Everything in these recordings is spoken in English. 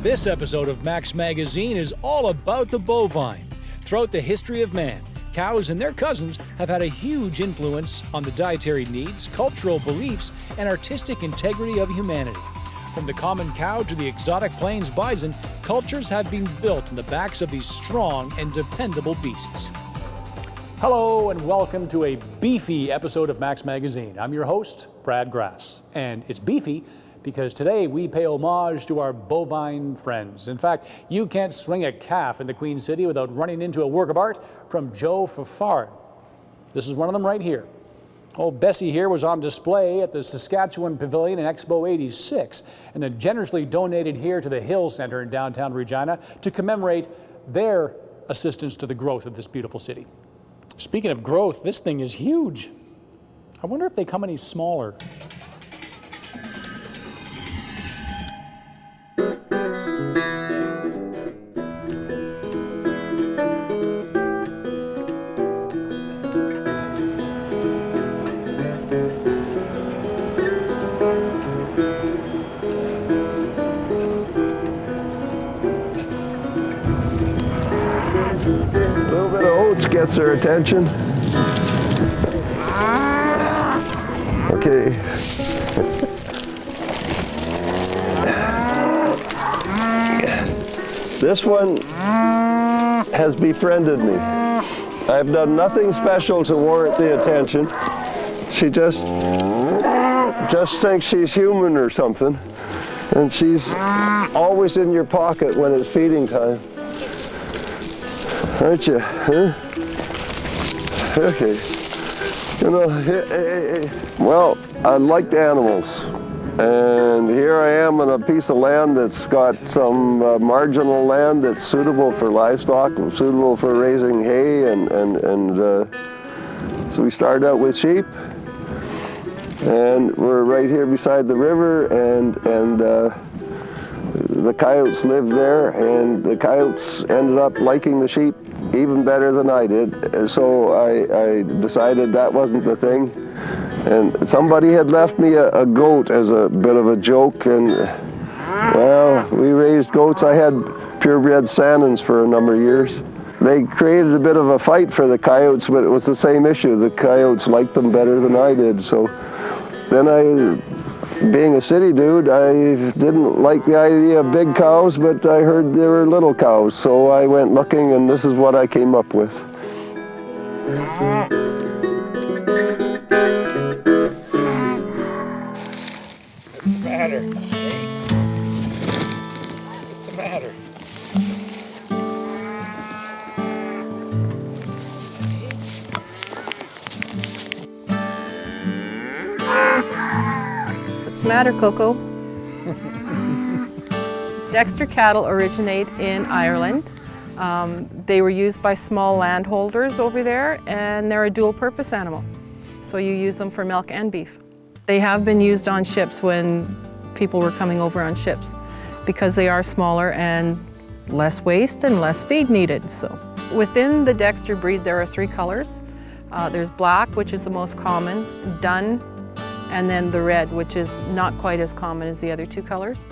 This episode of Max Magazine is all about the bovine. Throughout the history of man, cows and their cousins have had a huge influence on the dietary needs, cultural beliefs, and artistic integrity of humanity. From the common cow to the exotic plains bison, cultures have been built on the backs of these strong and dependable beasts. Hello and welcome to a beefy episode of Max Magazine. I'm your host, Brad Grass, and it's beefy because today we pay homage to our bovine friends. In fact, you can't swing a calf in the Queen City without running into a work of art from Joe Fafard. This is one of them right here. Old Bessie here was on display at the Saskatchewan Pavilion in Expo 86 and then generously donated here to the Hill Center in downtown Regina to commemorate their assistance to the growth of this beautiful city. Speaking of growth, this thing is huge. I wonder if they come any smaller. Gets their attention. Okay. This one has befriended me. I've done nothing special to warrant the attention. She just thinks she's human or something. And she's always in your pocket when it's feeding time. Aren't you? Huh? Okay. You know, well, I liked animals. And here I am on a piece of land that's got some marginal land that's suitable for livestock, suitable for raising hay, and so we started out with sheep. And we're right here beside the river, and the coyotes lived there, and the coyotes ended up liking the sheep even better than I did. So I decided that wasn't the thing. And somebody had left me a goat as a bit of a joke, and well, we raised goats. I had purebred Sannons for a number of years. They created a bit of a fight for the coyotes, but it was the same issue. The coyotes liked them better than I did. So then being a city dude, I didn't like the idea of big cows, but I heard there were little cows. So I went looking, and this is what I came up with. What's the matter? What's the matter? What's the matter, Coco? Dexter Cattle originate in Ireland. They were used by small landholders over there, and they're a dual-purpose animal. So you use them for milk and beef. They have been used on ships when people were coming over on ships because they are smaller and less waste and less feed needed. So within the Dexter breed, there are 3 colors. There's black, which is the most common, dun, and then the red, which is not quite as common as the other 2 colors.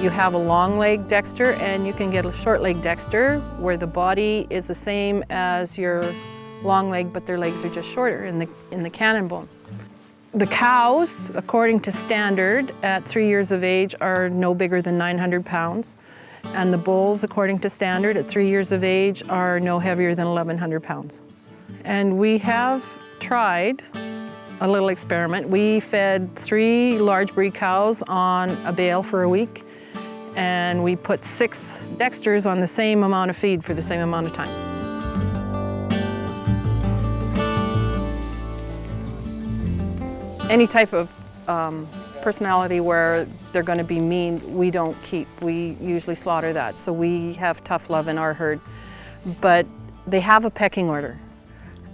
You have a long leg Dexter, and you can get a short leg Dexter where the body is the same as your long leg, but their legs are just shorter in the cannon bone. The cows, according to standard, at 3 years of age are no bigger than 900 pounds. And the bulls, according to standard, at 3 years of age are no heavier than 1,100 pounds. And we have tried a little experiment. We fed 3 large breed cows on a bale for a week, and we put 6 Dexters on the same amount of feed for the same amount of time. Any type of personality where they're going to be mean, we don't keep. We usually slaughter that. So we have tough love in our herd. But they have a pecking order,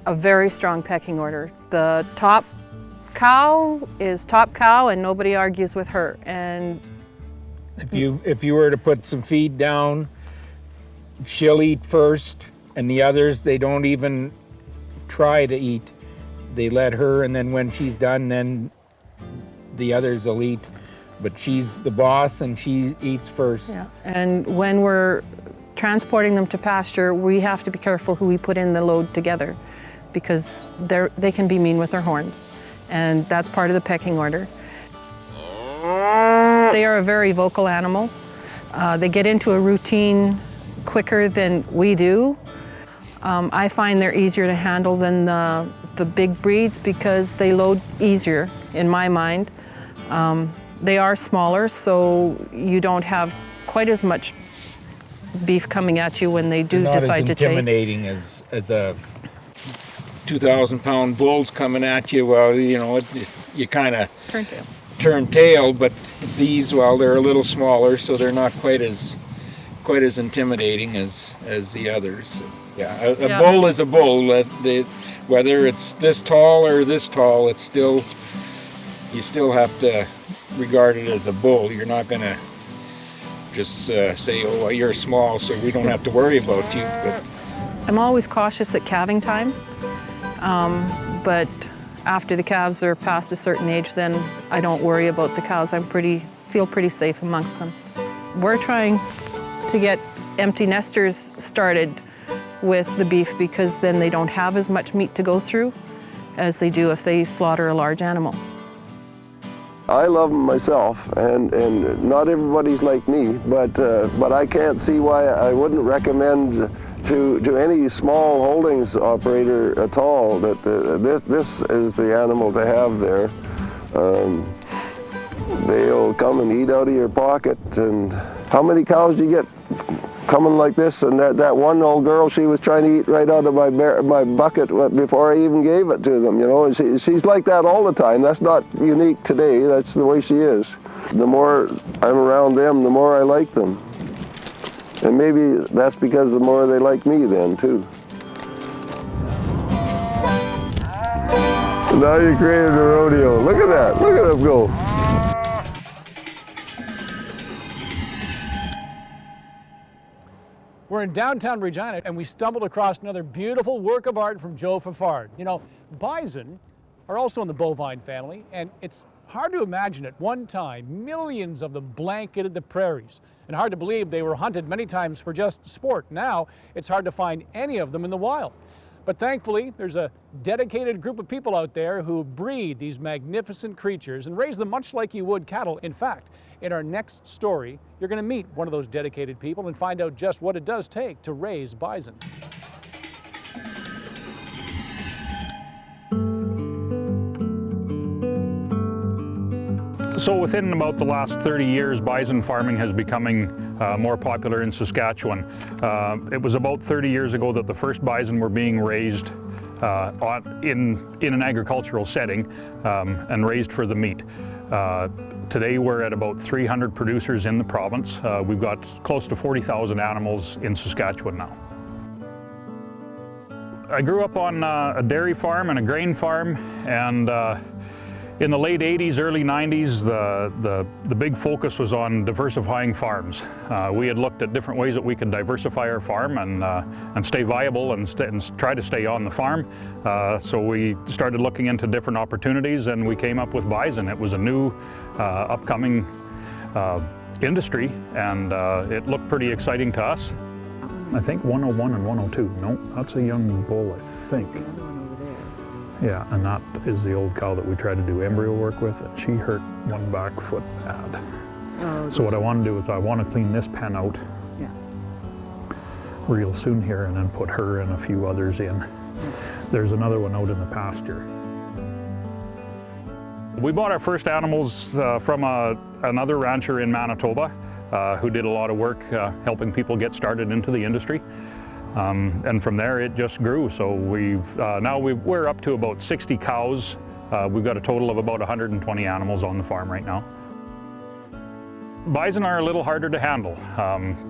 a very strong pecking order. The top cow is top cow, and nobody argues with her. And if you were to put some feed down, she'll eat first, and the others, they don't even try to eat. They let her, and then when she's done, then the others will eat. but she's the boss and she eats first. Yeah, and when we're transporting them to pasture, we have to be careful who we put in the load together, because they can be mean with their horns, and that's part of the pecking order. They are a very vocal animal. They get into a routine quicker than we do. I find they're easier to handle than the big breeds because they load easier, in my mind. They are smaller, so you don't have quite as much beef coming at you when they do decide to chase. Not as intimidating as a 2,000-pound bull's coming at you. Well, you know, you kind of turn tail, but these, well, they're a little smaller, so they're not quite as intimidating as the others. Yeah, a bull is a bull. Whether it's this tall or this tall, it's still, you still have to regard it as a bull. You're not going to just say, oh, well, you're small, so we don't have to worry about you. But I'm always cautious at calving time, but after the calves are past a certain age, then I don't worry about the cows. I feel pretty safe amongst them. We're trying to get empty nesters started with the beef, because then they don't have as much meat to go through as they do if they slaughter a large animal. I love them myself, and not everybody's like me, but I can't see why I wouldn't recommend to any small holdings operator at all that this is the animal to have there. They'll come and eat out of your pocket. And how many cows do you get coming like this? And that one old girl, she was trying to eat right out of my bucket before I even gave it to them, you know. And she's like that all the time. That's not unique today. That's the way she is. The more I'm around them, the more I like them. And maybe that's because the more they like me then, too. Now you created a rodeo. Look at that. Look at them go. We're in downtown Regina, and we stumbled across another beautiful work of art from Joe Fafard. You know, bison are also in the bovine family, and it's hard to imagine at one time millions of them blanketed the prairies, and hard to believe they were hunted many times for just sport. Now, it's hard to find any of them in the wild. But thankfully, there's a dedicated group of people out there who breed these magnificent creatures and raise them much like you would cattle. In fact, in our next story, you're going to meet one of those dedicated people and find out just what it does take to raise bison. So within about the last 30 years, bison farming has becoming more popular in Saskatchewan. It was about 30 years ago that the first bison were being raised in an agricultural setting and raised for the meat. Today we're at about 300 producers in the province. We've got close to 40,000 animals in Saskatchewan now. I grew up on a dairy farm and a grain farm, and in the late 80s, early 90s, the big focus was on diversifying farms. We had looked at different ways that we could diversify our farm and stay viable and try to stay on the farm. So we started looking into different opportunities, and we came up with bison. It was a new, upcoming industry, and it looked pretty exciting to us. I think 101 and 102. No, that's a young bull, I think. Yeah, and that is the old cow that we tried to do embryo work with, and she hurt one back foot bad. Oh, so what I want to do is I want to clean this pen out real soon here, and then put her and a few others in. There's another one out in the pasture. We bought our first animals from another rancher in Manitoba who did a lot of work helping people get started into the industry. And from there it just grew. So we're up to about 60 cows. We've got a total of about 120 animals on the farm right now. Bison are a little harder to handle.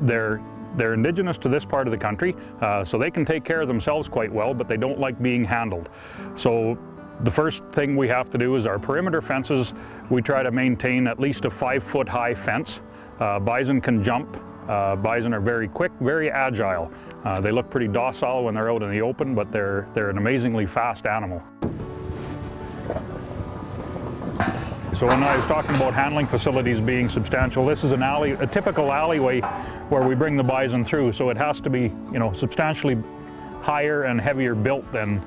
They're indigenous to this part of the country, so they can take care of themselves quite well, but they don't like being handled. So the first thing we have to do is our perimeter fences. We try to maintain at least a 5-foot high fence. Bison can jump. Bison are very quick, very agile. They look pretty docile when they're out in the open, but they're an amazingly fast animal. So when I was talking about handling facilities being substantial, this is a typical alleyway where we bring the bison through. So it has to be, you know, substantially higher and heavier built than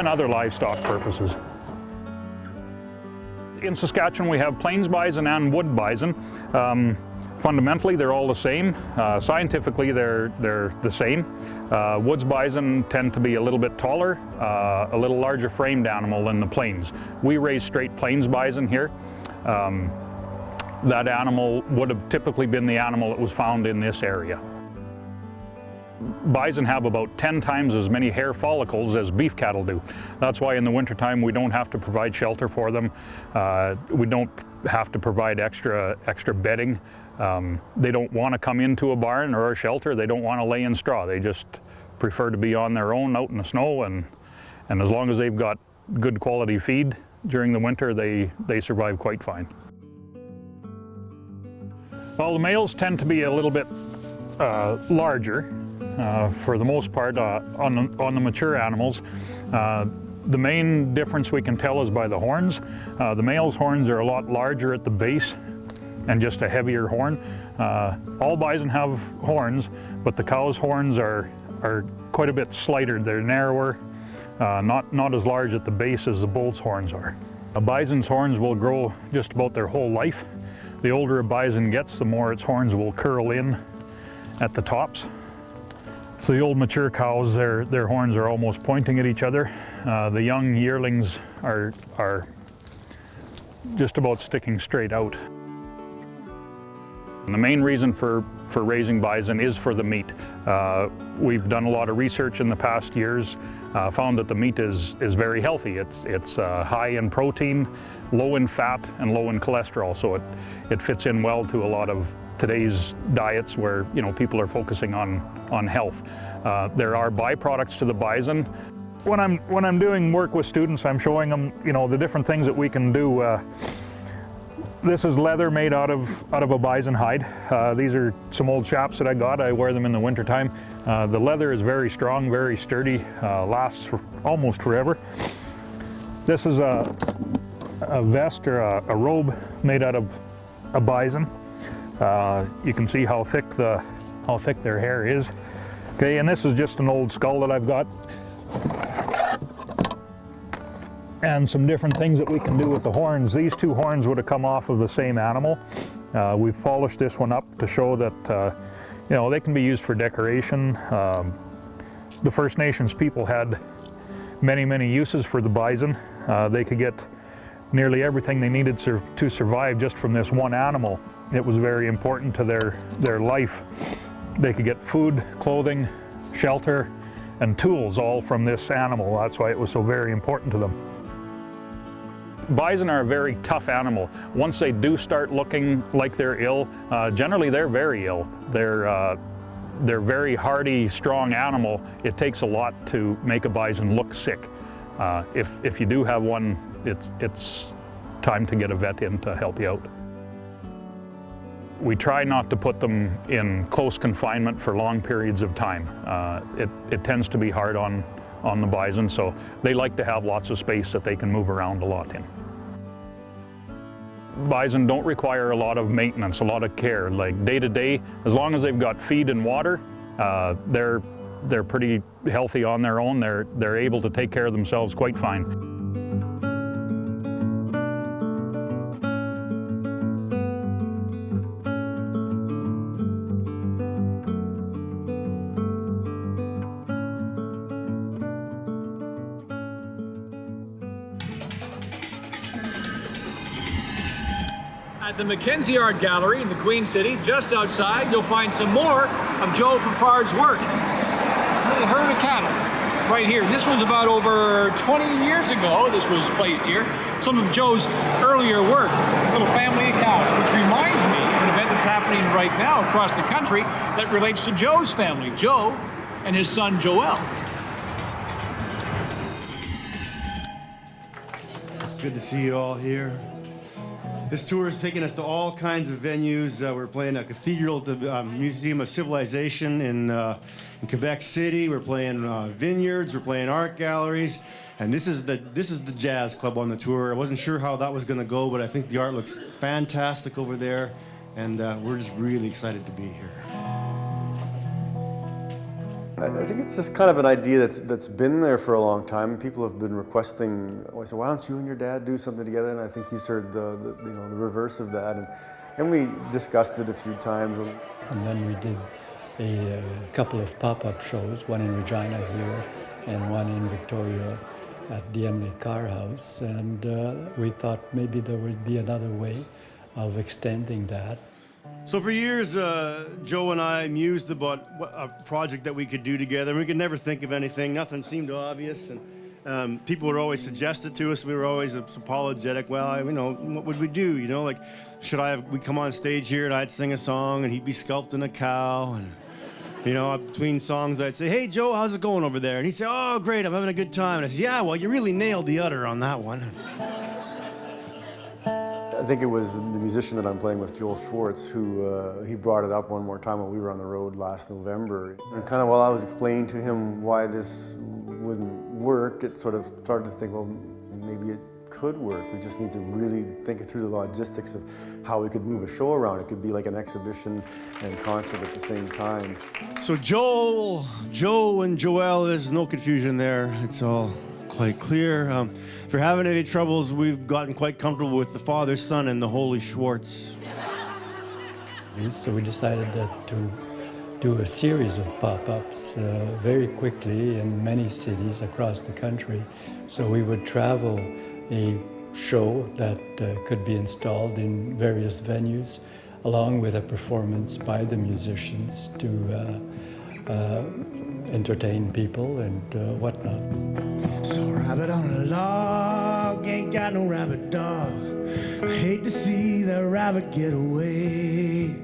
other livestock purposes. In Saskatchewan, we have plains bison and wood bison. Fundamentally, they're all the same. Scientifically, they're the same. Woods bison tend to be a little bit taller, a little larger framed animal than the plains. We raise straight plains bison here. That animal would have typically been the animal that was found in this area. Bison have about 10 times as many hair follicles as beef cattle do. That's why in the wintertime we don't have to provide shelter for them. We don't have to provide extra bedding. They don't want to come into a barn or a shelter. They don't want to lay in straw. They just prefer to be on their own out in the snow, and as long as they've got good quality feed during the winter, they survive quite fine. Well, the males tend to be a little bit larger for the most part on the mature animals. The main difference we can tell is by the horns. The male's horns are a lot larger at the base and just a heavier horn. All bison have horns, but the cow's horns are quite a bit slighter. They're narrower, not as large at the base as the bull's horns are. A bison's horns will grow just about their whole life. The older a bison gets, the more its horns will curl in at the tops. So the old mature cows, their horns are almost pointing at each other. The young yearlings are just about sticking straight out. And the main reason for raising bison is for the meat. We've done a lot of research in the past years, found that the meat is very healthy. It's high in protein, low in fat, and low in cholesterol, so it fits in well to a lot of today's diets where, you know, people are focusing on health. There are byproducts to the bison. When I'm doing work with students, I'm showing them, you know, the different things that we can do. This is leather made out of a bison hide. These are some old chaps that I got. I wear them in the wintertime. The leather is very strong, very sturdy, lasts for almost forever. This is a vest or a robe made out of a bison. You can see how thick their hair is. Okay, and this is just an old skull that I've got. And some different things that we can do with the horns. These two horns would have come off of the same animal. We've polished this one up to show that you know, they can be used for decoration. The First Nations people had many uses for the bison. They could get nearly everything they needed to survive just from this one animal. It was very important to their life. They could get food, clothing, shelter, and tools all from this animal. That's why it was so very important to them. Bison are a very tough animal. Once they do start looking like they're ill, generally they're very ill. They're very hardy, strong animal. It takes a lot to make a bison look sick. If you do have one, it's time to get a vet in to help you out. We try not to put them in close confinement for long periods of time. It tends to be hard on the bison, so they like to have lots of space that they can move around a lot in. Bison don't require a lot of maintenance, a lot of care. Like day to day, as long as they've got feed and water, they're pretty healthy on their own. They're able to take care of themselves quite fine. At the Mackenzie Art Gallery in the Queen City, just outside, you'll find some more of Joel Fafard's work. A little herd of cattle right here. This was about over 20 years ago. This was placed here. Some of Joe's earlier work, a little family of cows, which reminds me of an event that's happening right now across the country that relates to Joe's family, Joe and his son Joel. It's good to see you all here. This tour has taken us to all kinds of venues. We're playing a cathedral at the Museum of Civilization in Quebec City. We're playing vineyards. We're playing art galleries. And this is the jazz club on the tour. I wasn't sure how that was going to go, but I think the art looks fantastic over there. And we're just really excited to be here. I think it's just kind of an idea that's been there for a long time. People have been requesting, oh, I said, why don't you and your dad do something together? And I think he's heard the reverse of that. And we discussed it a few times. And then we did a couple of pop-up shows, one in Regina here and one in Victoria at the Emily Carr House. And we thought maybe there would be another way of extending that. So for years, Joe and I mused about a project that we could do together. We could never think of anything. Nothing seemed obvious. And people would always suggest it to us. We were always apologetic. Well, what would we do? Like, we come on stage here and I'd sing a song and he'd be sculpting a cow. And, between songs, I'd say, hey, Joe, how's it going over there? And he'd say, oh, great, I'm having a good time. And I said, yeah, well, you really nailed the udder on that one. I think it was the musician that I'm playing with, Joel Schwartz, who he brought it up one more time when we were on the road last November. And kind of while I was explaining to him why this wouldn't work, it sort of started to think, well, maybe it could work. We just need to really think through the logistics of how we could move a show around. It could be like an exhibition and concert at the same time. So Joe and Joel, there's no confusion there. It's all quite clear. If you're having any troubles, we've gotten quite comfortable with the Father, Son, and the Holy Schwartz. So we decided to do a series of pop-ups very quickly in many cities across the country. So we would travel a show that could be installed in various venues, along with a performance by the musicians to entertain people and whatnot. So rabbit on a log, ain't got no rabbit dog. I hate to see that rabbit get away.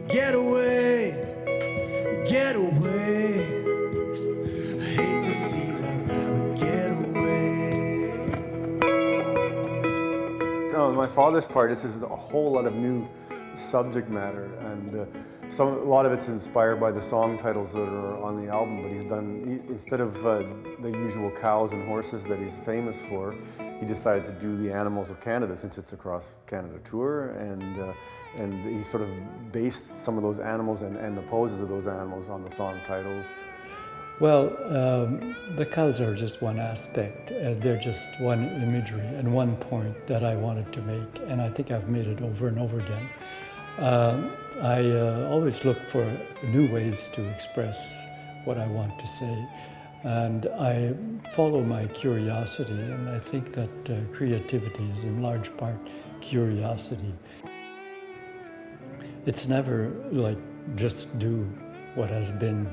Get away, get away. I hate to see that rabbit get away. On my father's part, this is a whole lot of new subject matter, and a lot of it's inspired by the song titles that are on the album, but instead of the usual cows and horses that he's famous for, he decided to do the animals of Canada, since it's a Cross Canada tour, and he sort of based some of those animals and the poses of those animals on the song titles. Well, the cows are just one aspect. They're just one imagery and one point that I wanted to make, and I think I've made it over and over again. I always look for new ways to express what I want to say, and I follow my curiosity, and I think that creativity is in large part curiosity. It's never like just do what has been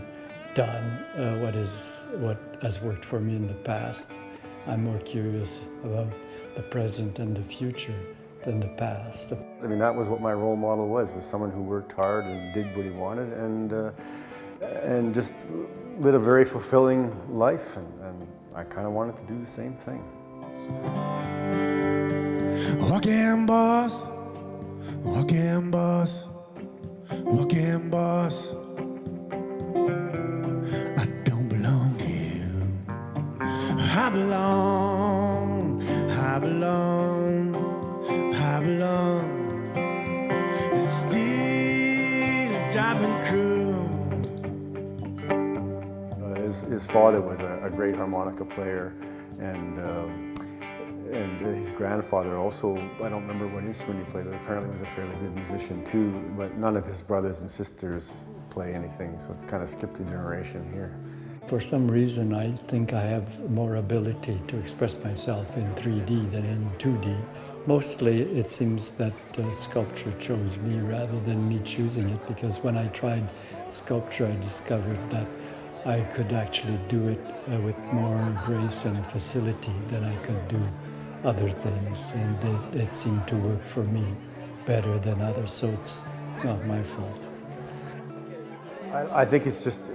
done, what has worked for me in the past. I'm more curious about the present and the future than the past. I mean, that was what my role model was someone who worked hard and did what he wanted and just led a very fulfilling life, and I kind of wanted to do the same thing. Walking boss, walking boss, walking boss. I don't belong to you. I belong, I belong, I belong. And still driving crew. His father was a great harmonica player, and his grandfather also, I don't remember what instrument he played, but apparently was a fairly good musician too, but none of his brothers and sisters play anything, so it kind of skipped a generation here. For some reason, I think I have more ability to express myself in 3D than in 2D. Mostly, it seems that sculpture chose me rather than me choosing it, because when I tried sculpture, I discovered that I could actually do it with more grace and facility than I could do other things, and it seemed to work for me better than others, so it's not my fault. I think it's just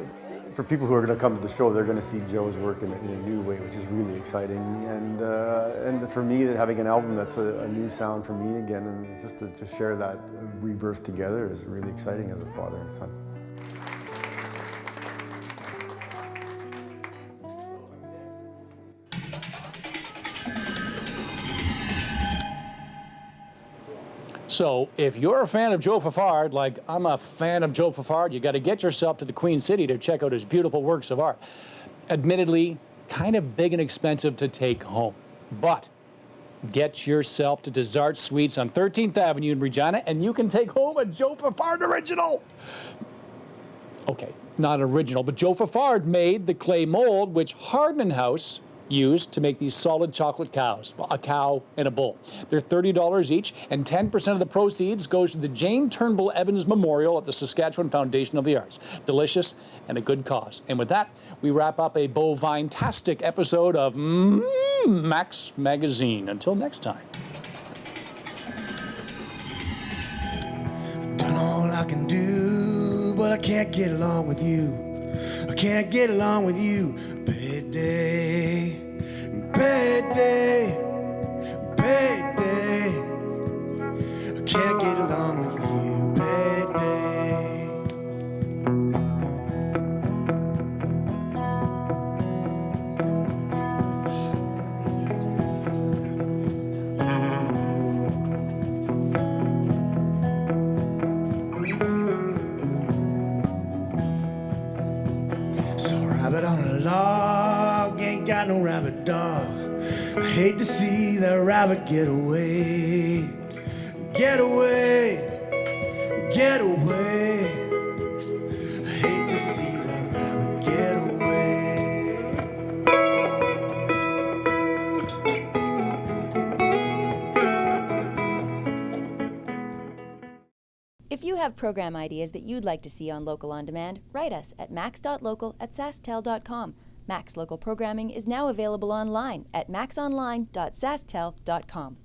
for people who are going to come to the show, they're going to see Joe's work in a new way, which is really exciting. And for me, having an album that's a new sound for me again, and just to share that rebirth together is really exciting as a father and son. So if you're a fan of Joe Fafard, like I'm a fan of Joe Fafard, you got to get yourself to the Queen City to check out his beautiful works of art. Admittedly, kind of big and expensive to take home, but get yourself to Desart Suites on 13th Avenue in Regina and you can take home a Joe Fafard original. Okay, not original, but Joe Fafard made the clay mold which Hardman House used to make these solid chocolate cows, well, a cow and a bull. They're $30 each, and 10% of the proceeds goes to the Jane Turnbull Evans Memorial at the Saskatchewan Foundation of the Arts. Delicious and a good cause. And with that, we wrap up a bovine-tastic episode of Max Magazine. Until next time. Done all I can do, but I can't get along with you. I can't get along with you. Payday, payday, payday. I can't get along with you. Payday. Rabbit on a log, ain't got no rabbit dog. I hate to see that rabbit get away. Get away, get away. I hate to see that rabbit get away. If you have program ideas that you'd like to see on Local On Demand, write us at max.local@sasktel.com. Max Local programming is now available online at maxonline.sasktel.com.